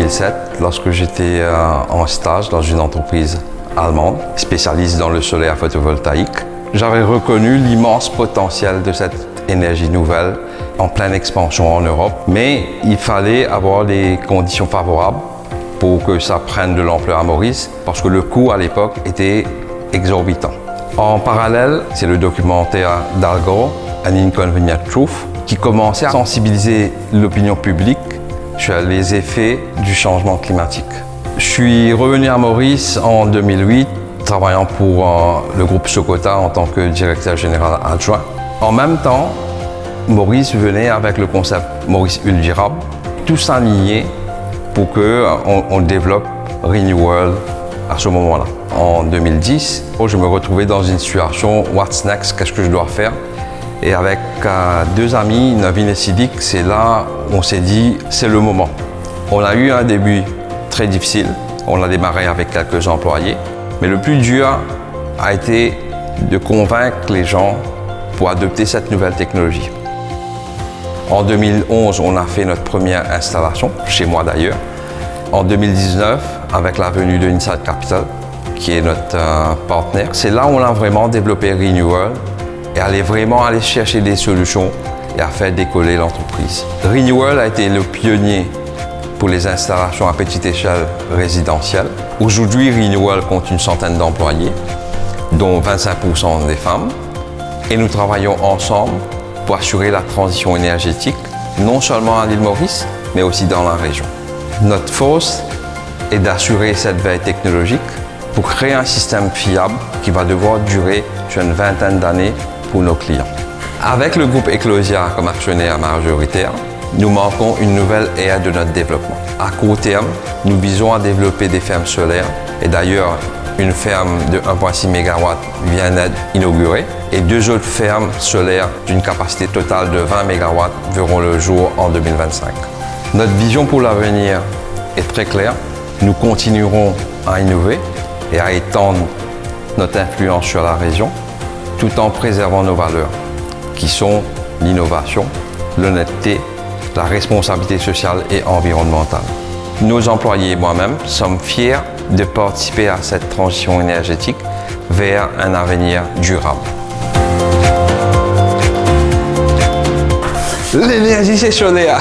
2007 lorsque j'étais en stage dans une entreprise allemande spécialiste dans le solaire photovoltaïque. J'avais reconnu l'immense potentiel de cette énergie nouvelle en pleine expansion en Europe, mais il fallait avoir les conditions favorables pour que ça prenne de l'ampleur à Maurice, parce que le coût à l'époque était exorbitant. En parallèle, c'est le documentaire d'Al Gore, An Inconvenient Truth, qui commençait à sensibiliser l'opinion publique sur les effets du changement climatique. Je suis revenu à Maurice en 2008, travaillant pour le groupe Socota en tant que directeur général adjoint. En même temps, Maurice venait avec le concept Maurice Uldirable, tout s'aligner pour qu'on développe Renewworld à ce moment-là. En 2010, je me retrouvais dans une situation « What's next? Qu'est-ce que je dois faire ?» Et avec deux amis, Navin et Sidik, c'est là où on s'est dit « c'est le moment ». On a eu un début très difficile. On a démarré avec quelques employés. Mais le plus dur a été de convaincre les gens pour adopter cette nouvelle technologie. En 2011, on a fait notre première installation, chez moi d'ailleurs. En 2019, avec la venue de Inside Capital, qui est notre partenaire, c'est là où on a vraiment développé Renewworld et aller chercher des solutions et à faire décoller l'entreprise. Renewworld a été le pionnier pour les installations à petite échelle résidentielle. Aujourd'hui, Renewworld compte une centaine d'employés, dont 25% des femmes, et nous travaillons ensemble pour assurer la transition énergétique, non seulement à l'île Maurice, mais aussi dans la région. Notre force est d'assurer cette veille technologique pour créer un système fiable qui va devoir durer sur une vingtaine d'années pour nos clients. Avec le groupe Eclosia comme actionnaire majoritaire, nous manquons une nouvelle ère de notre développement. À court terme, nous visons à développer des fermes solaires et d'ailleurs, une ferme de 1,6 MW vient d'être inaugurée et deux autres fermes solaires d'une capacité totale de 20 MW verront le jour en 2025. Notre vision pour l'avenir est très claire. Nous continuerons à innover et à étendre notre influence sur la région tout en préservant nos valeurs qui sont l'innovation, l'honnêteté, la responsabilité sociale et environnementale. Nos employés et moi-même sommes fiers de participer à cette transition énergétique vers un avenir durable. L'énergie, c'est solaire.